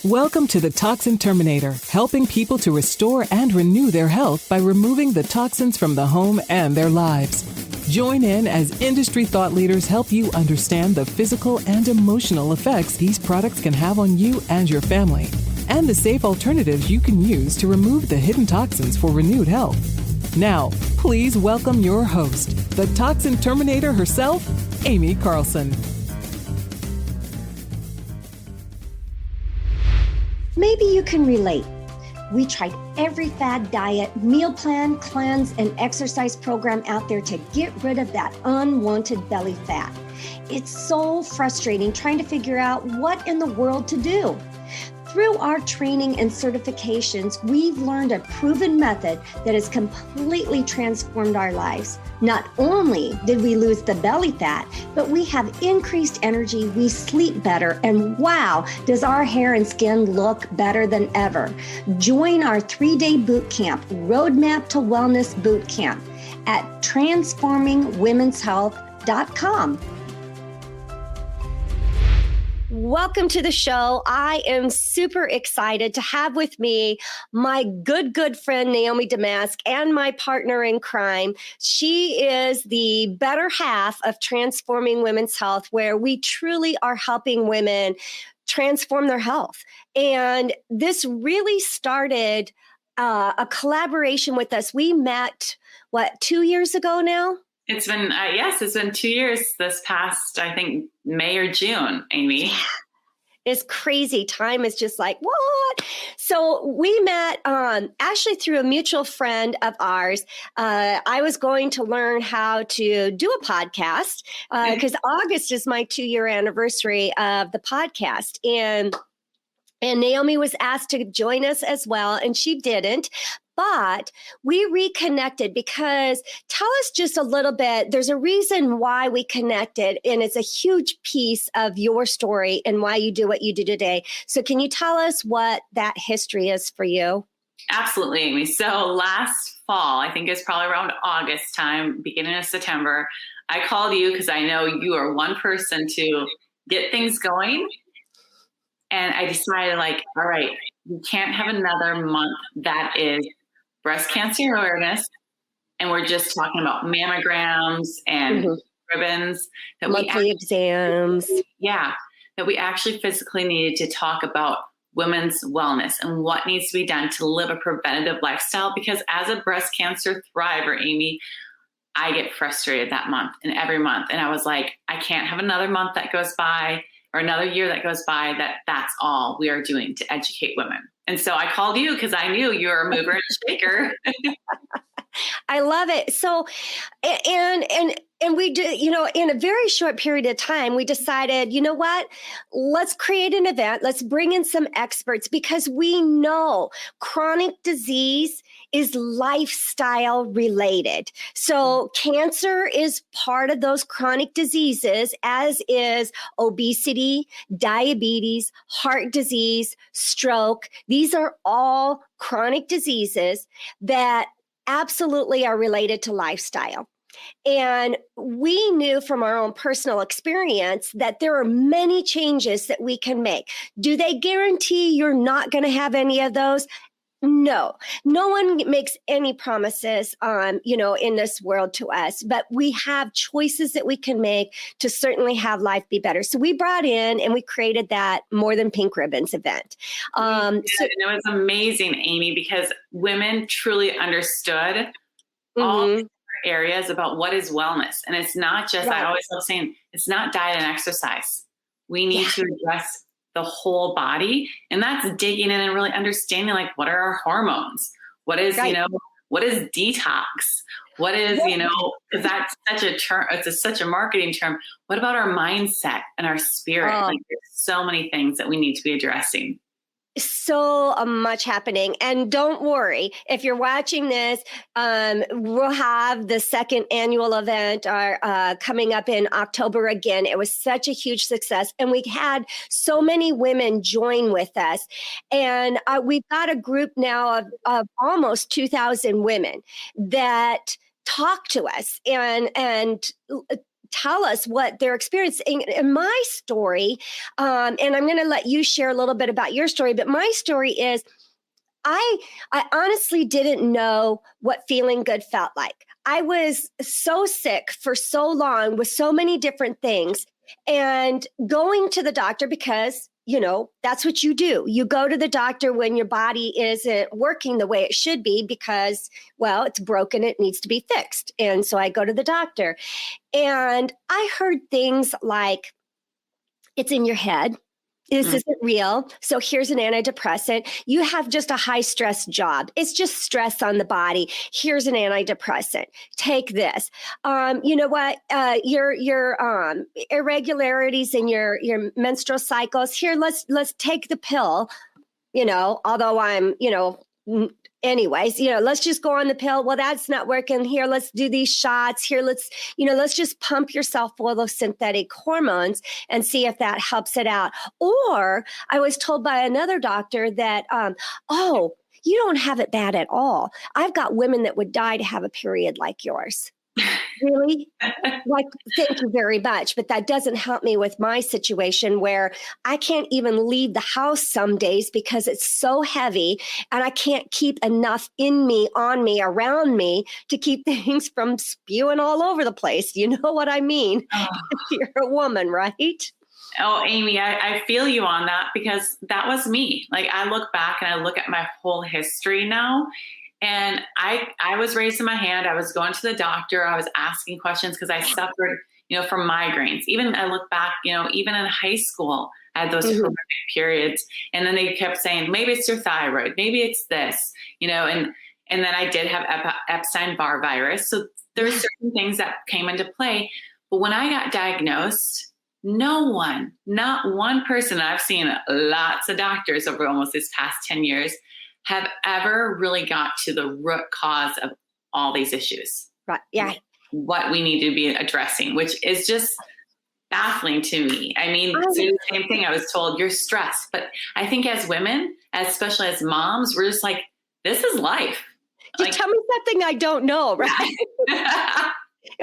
Welcome to the Toxin Terminator, helping people to restore and renew their health by removing the toxins from the home and their lives. Join in as industry thought leaders help you understand the physical and emotional effects these products can have on you and your family, and the safe alternatives you can use to remove the hidden toxins for renewed health. Now, please welcome your host, the Toxin Terminator herself, Amy Carlson. Maybe you can relate. We tried every fad diet, meal plan, cleanse, and exercise program out there to get rid of that unwanted belly fat. It's so frustrating trying to figure out what in the world to do. Through our training and certifications, we've learned a proven method that has completely transformed our lives. Not only did we lose the belly fat, but we have increased energy, we sleep better, and wow, does our hair and skin look better than ever. Join our 3-day boot camp, Roadmap to Wellness Boot Camp, at transformingwomenshealth.com. Welcome to the show. I am super excited to have with me my good friend, Naomi Damask, and my partner in crime. She is the better half of Transforming Women's Health, where we truly are helping women transform their health. And this really started a collaboration with us. We met, 2 years ago now? It's been, it's been 2 years this past, I think, May or June, Amy. Yeah. It's crazy. Time is just like, what? So we met actually through a mutual friend of ours. I was going to learn how to do a podcast because August is my 2-year anniversary of the podcast. And Naomi was asked to join us as well, and she didn't. But we reconnected because tell us just a little bit. There's a reason why we connected, and it's a huge piece of your story and why you do what you do today. So can you tell us what that history is for you? Absolutely, Amy. So last fall, I think it's probably around August time, beginning of September, I called you because I know you are one person to get things going. And I decided, all right, we can't have another month that is breast cancer awareness, and we're just talking about mammograms and ribbons. That monthly exams. Yeah, that we actually physically needed to talk about women's wellness and what needs to be done to live a preventative lifestyle. Because as a breast cancer thriver, Amy, I get frustrated that month and every month. And I was like, I can't have another month that goes by or another year that goes by that's all we are doing to educate women. And so I called you because I knew you were a mover and shaker. I love it. So, and we do, in a very short period of time, we decided, you know what, let's create an event. Let's bring in some experts because we know chronic disease is lifestyle related. So cancer is part of those chronic diseases, as is obesity, diabetes, heart disease, stroke. These are all chronic diseases that absolutely are related to lifestyle. And we knew from our own personal experience that there are many changes that we can make. Do they guarantee you're not going to have any of those? No one makes any promises, in this world to us, but we have choices that we can make to certainly have life be better. So we brought in and we created that More Than Pink Ribbons event. And it was amazing, Amy, because women truly understood all the areas about what is wellness. And it's not just, right. I always love saying, it's not diet and exercise. We need to address the whole body. And that's digging in and really understanding, what are our hormones? What is, what is detox? What is, because that's such a term, it's such a marketing term. What about our mindset and our spirit? There's so many things that we need to be addressing. So much happening. And don't worry, if you're watching this, we'll have the second annual event coming up in October again. It was such a huge success. And we had so many women join with us. And we've got a group now of almost 2,000 women that talk to us and tell us what they're experiencing. In my story, and I'm going to let you share a little bit about your story, but my story is I honestly didn't know what feeling good felt like. I was so sick for so long with so many different things, and going to the doctor because, that's what you do. You go to the doctor when your body isn't working the way it should be because, well, it's broken. It needs to be fixed. And so I go to the doctor, and I heard things like, it's in your head. This isn't real. So here's an antidepressant. You have just a high stress job. It's just stress on the body. Here's an antidepressant. Take this. You know what? Your irregularities in your menstrual cycles. Here, let's take the pill. Although I'm, anyways, let's just go on the pill. Well, that's not working. Here, let's do these shots. Here, let's just pump yourself full of synthetic hormones and see if that helps it out. Or I was told by another doctor that, oh, you don't have it bad at all. I've got women that would die to have a period like yours. Really? Like, thank you very much. But that doesn't help me with my situation where I can't even leave the house some days because it's so heavy and I can't keep enough in me, on me, around me to keep things from spewing all over the place. You know what I mean? Oh. You're a woman, right? Oh, Amy, I feel you on that because that was me. Like, I look back and I look at my whole history now. And I was raising my hand. I was going to the doctor. I was asking questions because I suffered, from migraines. Even I look back, even in high school, I had those horrific periods. And then they kept saying, maybe it's your thyroid, maybe it's this, and then I did have Epstein-Barr virus. So there's certain things that came into play. But when I got diagnosed, not one person, I've seen lots of doctors over almost this past 10 years, have ever really got to the root cause of all these issues. Right. Yeah. What we need to be addressing, which is just baffling to me. I mean, it's the same thing. I was told you're stressed, but I think as women, especially as moms, we're just like, this is life. You tell me something I don't know, right?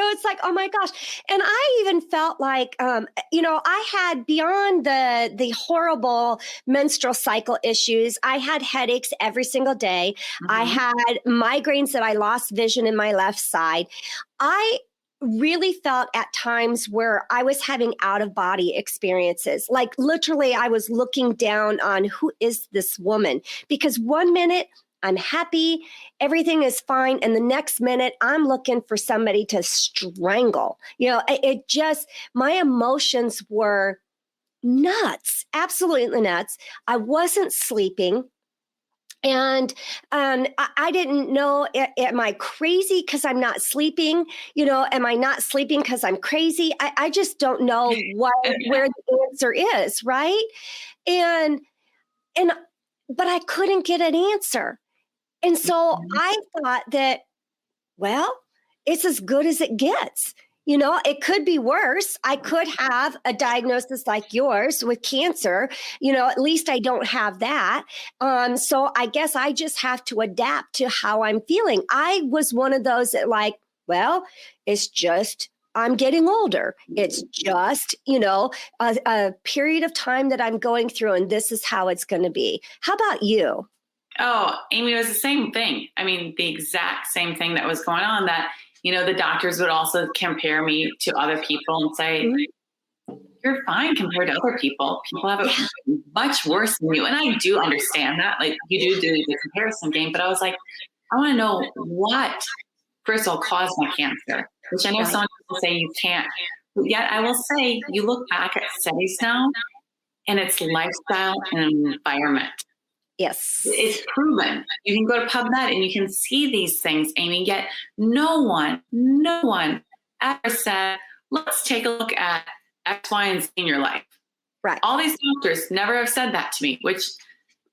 It's like, oh my gosh. And I even felt like, I had beyond the horrible menstrual cycle issues, I had headaches every single day. Mm-hmm. I had migraines that I lost vision in my left side. I really felt at times where I was having out of body experiences. Like literally I was looking down on who is this woman? Because one minute I'm happy, everything is fine. And the next minute I'm looking for somebody to strangle. My emotions were nuts, absolutely nuts. I wasn't sleeping. And I didn't know, am I crazy because I'm not sleeping? Am I not sleeping because I'm crazy? I just don't know where the answer is, right? But I couldn't get an answer. And so I thought that, well, it's as good as it gets. It could be worse. I could have a diagnosis like yours with cancer. At least I don't have that. So I guess I just have to adapt to how I'm feeling. I was one of those that it's just, I'm getting older. It's just, a period of time that I'm going through, and this is how it's going to be. How about you? Oh, Amy, it was the same thing. I mean, the exact same thing that was going on, that, the doctors would also compare me to other people and say, you're fine compared to other people. People have it much worse than you. And I do understand that. Like, you do the comparison game. But I was like, I want to know what, first of all, caused my cancer, which I know some people say you can't. But yet I will say, you look back at studies now, and it's lifestyle and environment. Yes. It's proven. You can go to PubMed and you can see these things, Amy, yet no one ever said, let's take a look at X, Y, and Z in your life. Right. All these doctors never have said that to me, which,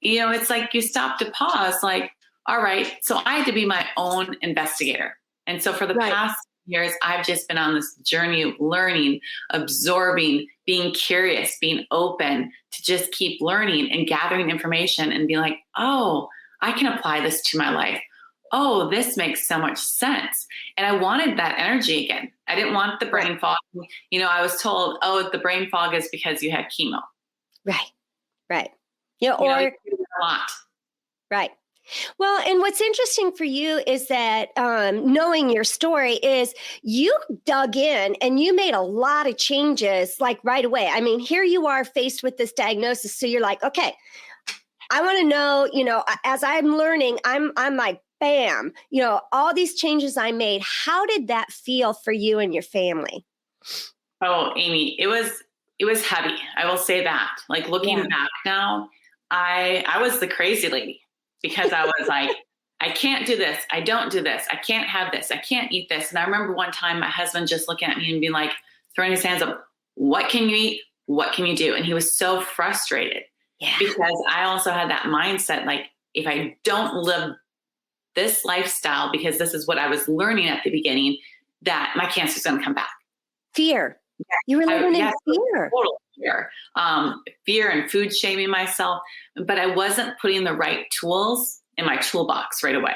it's like you stop to pause, like, all right, so I had to be my own investigator. And so for the past years, I've just been on this journey of learning, absorbing, being curious, being open to just keep learning and gathering information and be like, oh, I can apply this to my life. oh, this makes so much sense. And I wanted that energy again. I didn't want the brain fog. You know, I was told, oh, the brain fog is because you had chemo. Right. Right. You know, You or know, a lot. right. Well, and what's interesting for you is that knowing your story is you dug in and you made a lot of changes like right away. I mean, here you are faced with this diagnosis. So you're like, okay, I want to know, you know, as I'm learning, I'm like, bam, you know, all these changes I made. How did that feel for you and your family? Oh, Amy, it was heavy. I will say that. Like looking back now, I was the crazy lady because I was like, I can't do this. I don't do this. I can't have this. I can't eat this. And I remember one time my husband just looking at me and being like, throwing his hands up, what can you eat? What can you do? And he was so frustrated because I also had that mindset, like if I don't live this lifestyle, because this is what I was learning at the beginning, that my cancer's going to come back. Fear. You were living in fear. Total fear. Fear and food shaming myself. But I wasn't putting the right tools in my toolbox right away.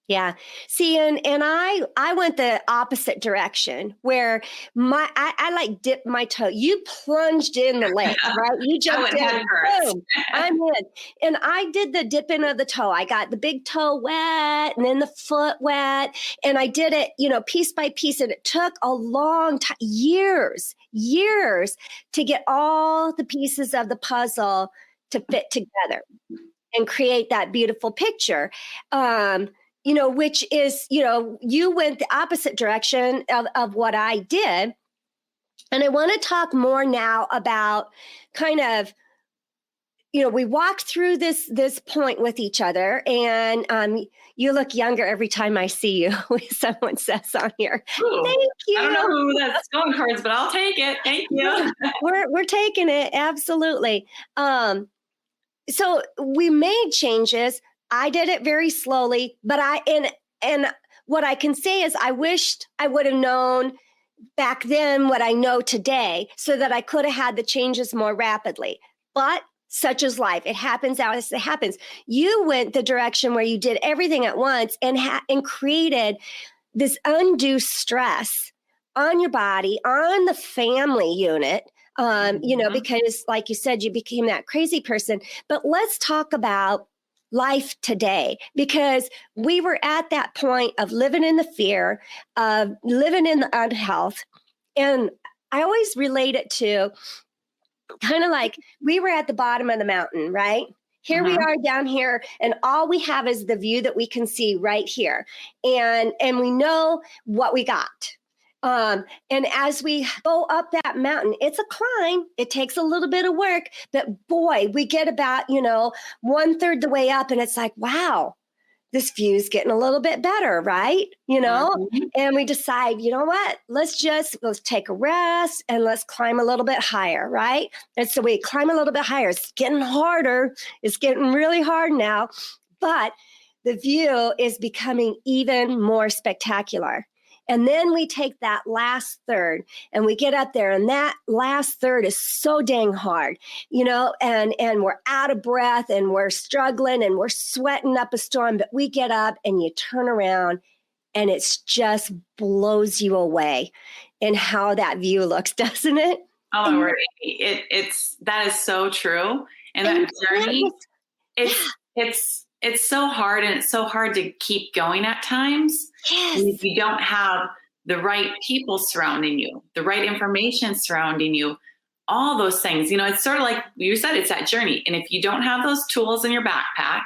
Yeah. See, and I went the opposite direction where I like dipped my toe. You plunged in the lake, right? You jumped in. Boom, I'm in. And I did the dipping of the toe. I got the big toe wet and then the foot wet. And I did it, you know, piece by piece. And it took a long time, years to get all the pieces of the puzzle to fit together and create that beautiful picture. You know, which is, you know, you went the opposite direction of what I did. And I want to talk more now about kind of, you know, we walked through this point with each other, and you look younger every time I see you. Someone says on here, ooh, thank you. I don't know who that's going towards, but I'll take it. Thank you. We're taking it. Absolutely. So we made changes. I did it very slowly, but and what I can say is I wished I would have known back then what I know today so that I could have had the changes more rapidly. But such is life. It happens as it happens. You went the direction where you did everything at once and created this undue stress on your body, on the family unit, you know, because like you said, you became that crazy person. But let's talk about life today, because we were at that point of living in the fear, of living in the unhealth. And I always relate it to kind of like we were at the bottom of the mountain, right? Here we are down here, and all we have is the view that we can see right here. And we know what we got. And as we go up that mountain, it's a climb. It takes a little bit of work, but boy, we get about, you know, 1/3 the way up, and it's like, wow, this view's getting a little bit better, right? You know, and we decide, you know what, let's take a rest and let's climb a little bit higher, right? And so we climb a little bit higher. It's getting harder. It's getting really hard now, but the view is becoming even more spectacular. And then we take that last third and we get up there, and that last third is so dang hard, you know, and we're out of breath and we're struggling and we're sweating up a storm, but we get up and you turn around and it's just blows you away in how that view looks, doesn't it? Oh my word. That is so true. And that journey, it's so hard, and it's so hard to keep going at times. Yes. And if you don't have the right people surrounding you, the right information surrounding you, all those things, you know, it's sort of like you said, it's that journey. And if you don't have those tools in your backpack,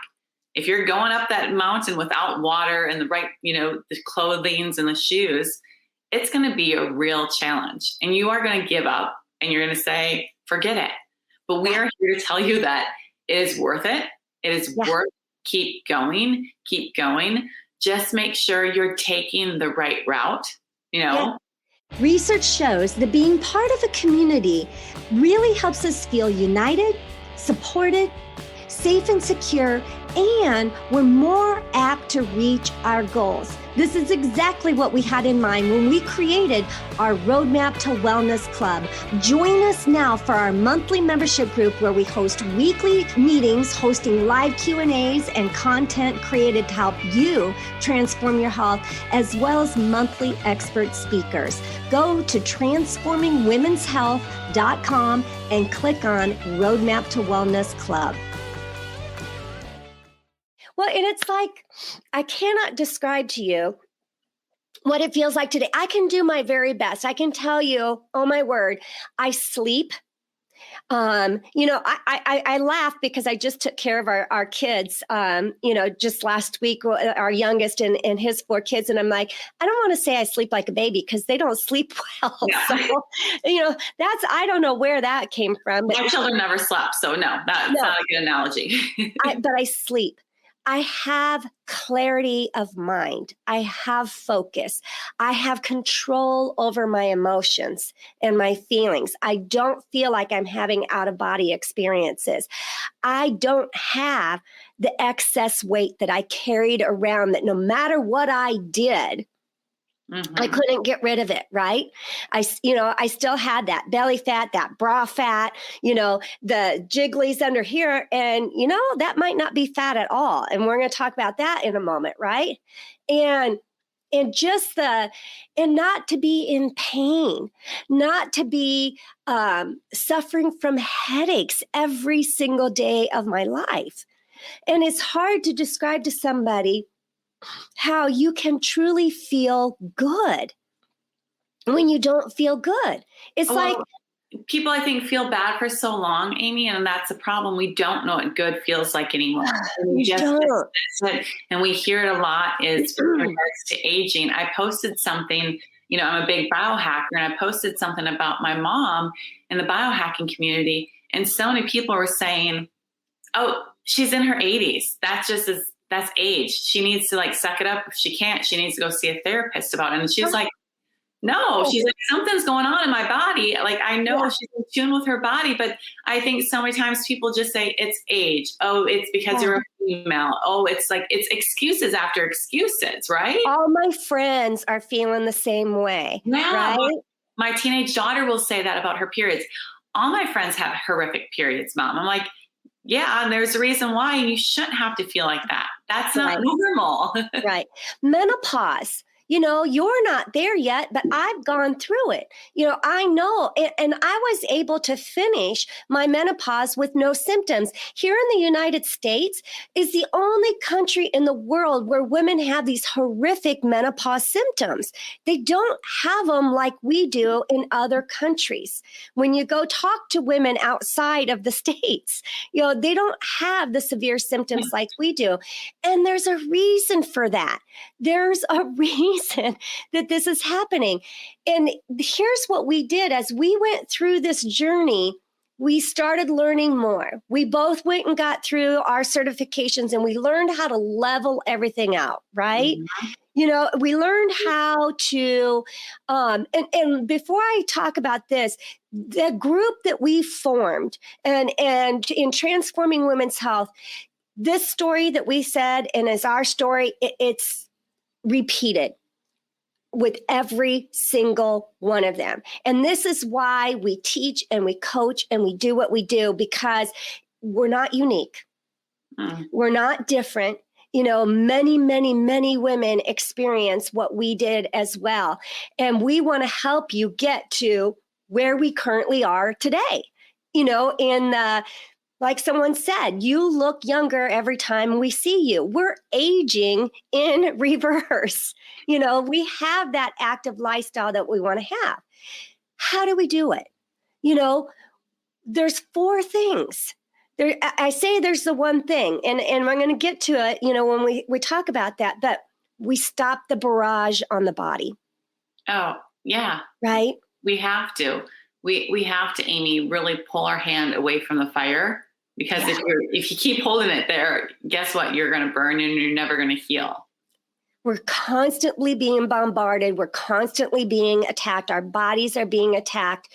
if you're going up that mountain without water and the right, you know, the clothings and the shoes, it's going to be a real challenge, and you are going to give up and you're going to say, forget it. But we are here to tell you that it is worth it. It is worth keep going. Just make sure you're taking the right route, you know? Yeah. Research shows that being part of a community really helps us feel united, supported, safe and secure, and we're more apt to reach our goals. This is exactly what we had in mind when we created our Roadmap to Wellness Club. Join us now for our monthly membership group where we host weekly meetings, hosting live Q&As and content created to help you transform your health, as well as monthly expert speakers. Go to transformingwomenshealth.com and click on Roadmap to Wellness Club. Well, and it's like, I cannot describe to you what it feels like today. I can do my very best. I can tell you, oh my word, I sleep. I laugh because I just took care of our kids, just last week, our youngest and his 4 kids. And I'm like, I don't want to say I sleep like a baby because they don't sleep well. Yeah. So, I don't know where that came from. My children never slept. So no, that's not a good analogy. But I sleep. I have clarity of mind. I have focus. I have control over my emotions and my feelings. I don't feel like I'm having out-of-body experiences. I don't have the excess weight that I carried around that no matter what I did, I couldn't get rid of it, right? I still had that belly fat, that bra fat, the jigglies under here. And, that might not be fat at all. And we're going to talk about that in a moment, right? And just and not to be in pain, not to be suffering from headaches every single day of my life. And it's hard to describe to somebody how you can truly feel good when you don't feel good. It's like people, I think, feel bad for so long, Amy, and that's the problem. We don't know what good feels like anymore. And we hear it a lot is with regards to aging. I posted something, I'm a big biohacker, and I posted something about my mom in the biohacking community, and so many people were saying, oh, she's in her 80s. That's age. She needs to suck it up. If she can't, she needs to go see a therapist about it. And she's like, no, she's like, something's going on in my body. I know she's in tune with her body, but I think so many times people just say it's age. Oh, it's because you're a female. Oh, it's excuses after excuses, right? All my friends are feeling the same way, right? My teenage daughter will say that about her periods. All my friends have horrific periods, Mom. I'm like, yeah, and there's a reason why you shouldn't have to feel like that. That's not normal. Right. Menopause. You're not there yet, but I've gone through it. I know. And I was able to finish my menopause with no symptoms. Here in the United States is the only country in the world where women have these horrific menopause symptoms. They don't have them like we do in other countries. When you go talk to women outside of the States, they don't have the severe symptoms like we do. And there's a reason for that. There's a reason that this is happening. And here's what we did as we went through this journey. We started learning more. We both went and got through our certifications and we learned how to level everything out, right? Mm-hmm. We learned how to, and before I talk about this, the group that we formed and in Transforming Women's Health, this story that we said, and is our story, it's repeated with every single one of them. And this is why we teach and we coach and we do what we do, because we're not unique. We're not different. Many, many, many women experience what we did as well. And we want to help you get to where we currently are today. Like someone said, you look younger every time we see you. We're aging in reverse. We have that active lifestyle that we want to have. How do we do it? There's 4 things. I say there's the one thing, and we're going to get to it, when we talk about that, but we stop the barrage on the body. Oh, yeah. Right? We have to. We have to, Amy, really pull our hand away from the fire. Because if you keep holding it there, guess what? You're going to burn and you're never going to heal. We're constantly being bombarded. We're constantly being attacked. Our bodies are being attacked.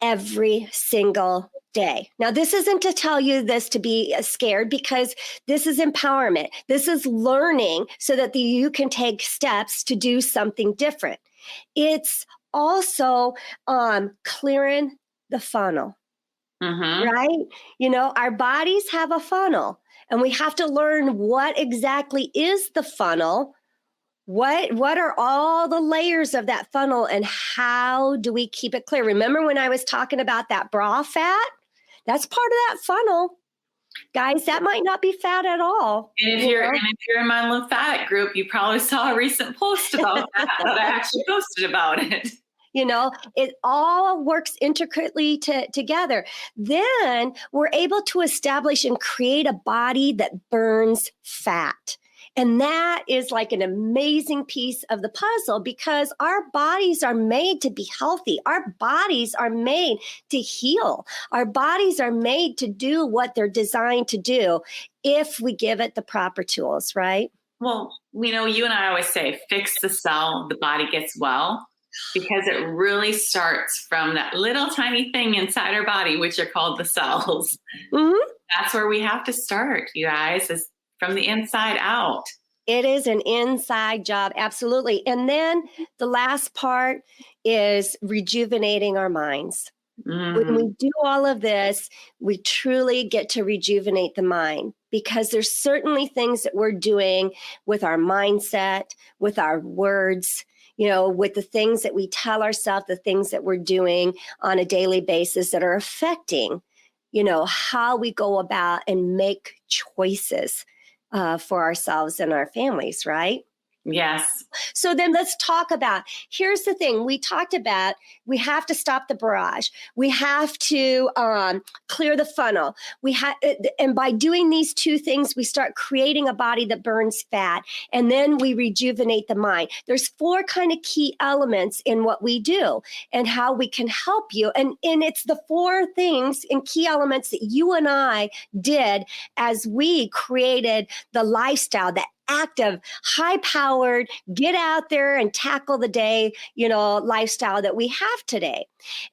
every single day. Now, this isn't to tell you this to be scared, because this is empowerment. This is learning so that you can take steps to do something different. It's also clearing the funnel, right? Our bodies have a funnel, and we have to learn what exactly is the funnel. What are all the layers of that funnel, and how do we keep it clear? Remember when I was talking about that bra fat? That's part of that funnel. Guys, that might not be fat at all. And if you're in my lymphatic group, you probably saw a recent post about that I actually posted about it. It all works intricately together. Then we're able to establish and create a body that burns fat. And that is like an amazing piece of the puzzle, because our bodies are made to be healthy. Our bodies are made to heal. Our bodies are made to do what they're designed to do if we give it the proper tools, right? Well, you and I always say, fix the cell, the body gets well, because it really starts from that little tiny thing inside our body, which are called the cells. Mm-hmm. That's where we have to start, you guys, is from the inside out. It is an inside job, absolutely. And then the last part is rejuvenating our minds. When we do all of this, we truly get to rejuvenate the mind, because there's certainly things that we're doing with our mindset, with our words, with the things that we tell ourselves, the things that we're doing on a daily basis that are affecting, how we go about and make choices for ourselves and our families, right? Yes. So then let's talk about, here's the thing. We talked about, we have to stop the barrage. We have to clear the funnel. And by doing these two things, we start creating a body that burns fat, and then we rejuvenate the mind. There's 4 kind of key elements in what we do and how we can help you. And it's the 4 things and key elements that you and I did as we created the lifestyle, the active, high-powered, get out there and tackle the day, lifestyle that we have today.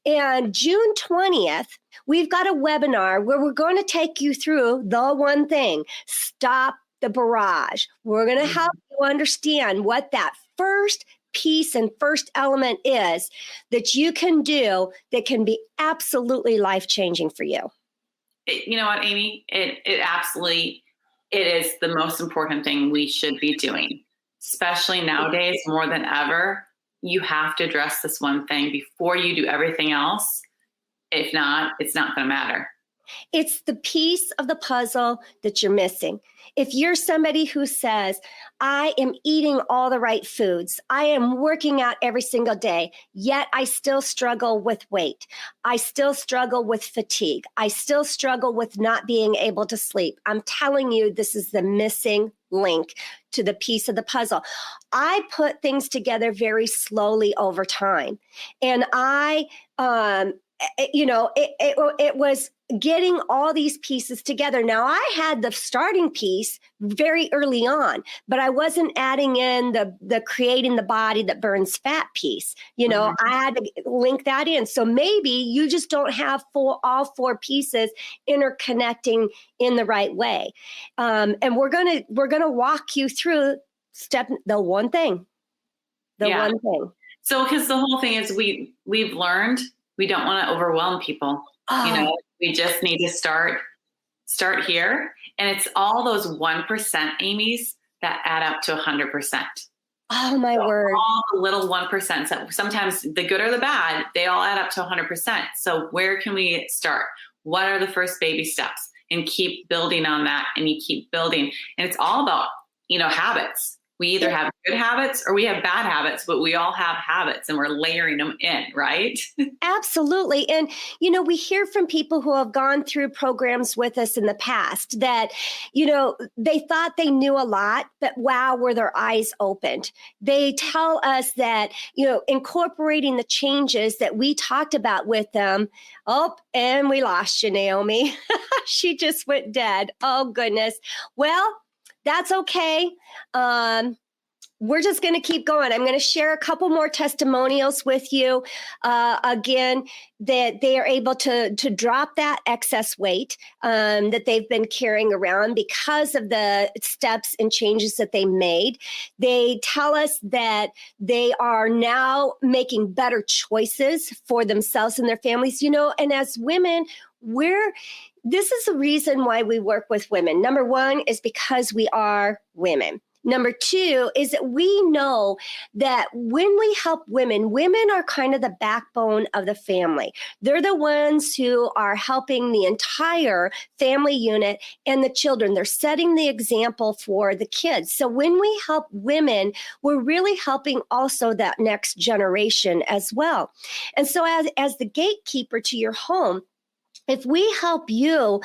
And June 20th, we've got a webinar where we're going to take you through the one thing: stop the barrage. We're going to help you understand what that first piece and first element is that you can do that can be absolutely life-changing for you. You know what, Amy? It absolutely, it is the most important thing we should be doing, especially nowadays more than ever. You have to address this one thing before you do everything else. If not, it's not going to matter. It's the piece of the puzzle that you're missing. If you're somebody who says, I am eating all the right foods, I am working out every single day, yet I still struggle with weight, I still struggle with fatigue, I still struggle with not being able to sleep, I'm telling you, this is the missing link to the piece of the puzzle. I put things together very slowly over time. And it was getting all these pieces together. Now, I had the starting piece very early on, but I wasn't adding in the creating the body that burns fat piece. I had to link that in. So maybe you just don't have all 4 pieces interconnecting in the right way. And we're gonna walk you through the one thing. One thing. So, because the whole thing is we've learned we don't want to overwhelm people. We just need to start here. And it's all those 1%, Amy's, that add up to 100%. Oh, my word. All the little 1%. So sometimes the good or the bad, they all add up to 100%. So where can we start? What are the first baby steps? And keep building on that, and you keep building. And it's all about, habits. We either have good habits or we have bad habits, but we all have habits and we're layering them in, right? Absolutely. And, we hear from people who have gone through programs with us in the past that, they thought they knew a lot, but wow, were their eyes opened. They tell us that, incorporating the changes that we talked about with them. Oh, and we lost you, Naomi. She just went dead. Oh, goodness. Well, that's okay. we're just going to keep going. I'm going to share a couple more testimonials with you. Again, that they are able to drop that excess weight that they've been carrying around because of the steps and changes that they made. They tell us that they are now making better choices for themselves and their families, and as women, this is the reason why we work with women. Number one is because we are women. Number two is that we know that when we help women are kind of the backbone of the family. They're the ones who are helping the entire family unit and the children. They're setting the example for the kids. So when we help women, we're really helping also that next generation as well. And so as the gatekeeper to your home, if we help you,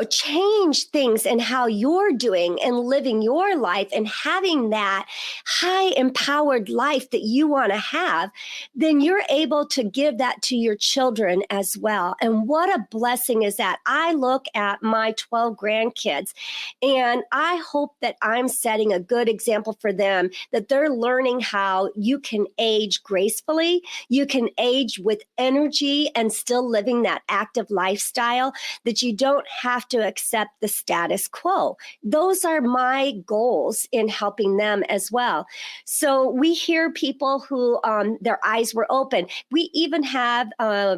change things and how you're doing and living your life and having that high empowered life that you want to have, then you're able to give that to your children as well. And what a blessing is that. I look at my 12 grandkids and I hope that I'm setting a good example for them, that they're learning how you can age gracefully, you can age with energy and still living that active lifestyle, that you don't have to accept the status quo. Those are my goals in helping them as well. So we hear people who their eyes were open. We even have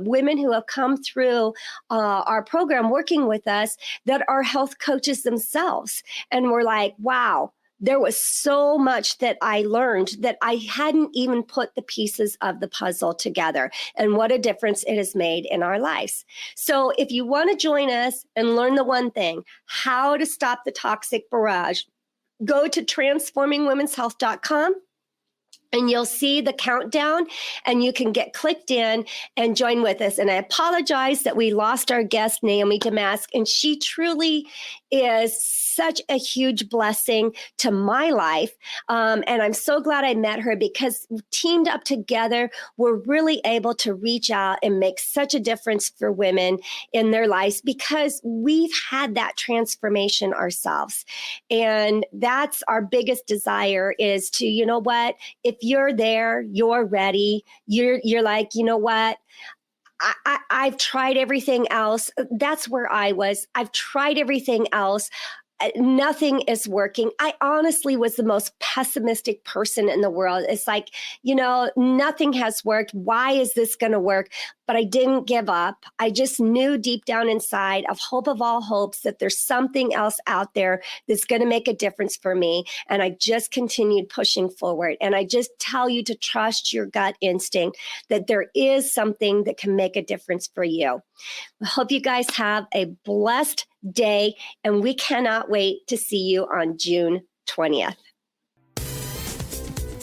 women who have come through our program working with us that are health coaches themselves. And we're like, wow, there was so much that I learned that I hadn't even put the pieces of the puzzle together, and what a difference it has made in our lives. So if you want to join us and learn the one thing, how to stop the toxic barrage, go to transformingwomenshealth.com. and you'll see the countdown and you can get clicked in and join with us. And I apologize that we lost our guest, Naomi Damask, and she truly is such a huge blessing to my life. And I'm so glad I met her, because teamed up together, we're really able to reach out and make such a difference for women in their lives, because we've had that transformation ourselves. And that's our biggest desire, is to, if you're there, you're ready, you're like, you know what? I've tried everything else. That's where I was. I've tried everything else. Nothing is working. I honestly was the most pessimistic person in the world. It's like, nothing has worked. Why is this going to work? But I didn't give up. I just knew deep down inside, of hope of all hopes, that there's something else out there that's going to make a difference for me. And I just continued pushing forward. And I just tell you to trust your gut instinct, that there is something that can make a difference for you. I hope you guys have a blessed day, and we cannot wait to see you on June 20th.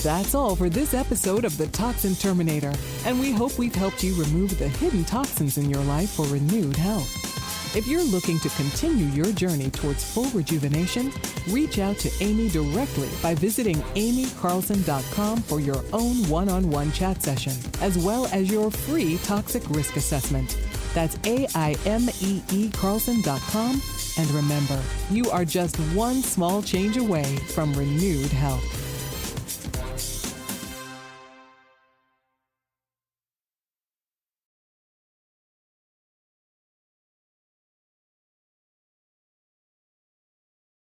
That's all for this episode of The Toxin Terminator, and we hope we've helped you remove the hidden toxins in your life for renewed health. If you're looking to continue your journey towards full rejuvenation, reach out to Amy directly by visiting amycarlson.com for your own one-on-one chat session, as well as your free toxic risk assessment. That's AIMEEcarlson.com. And remember, you are just one small change away from renewed health.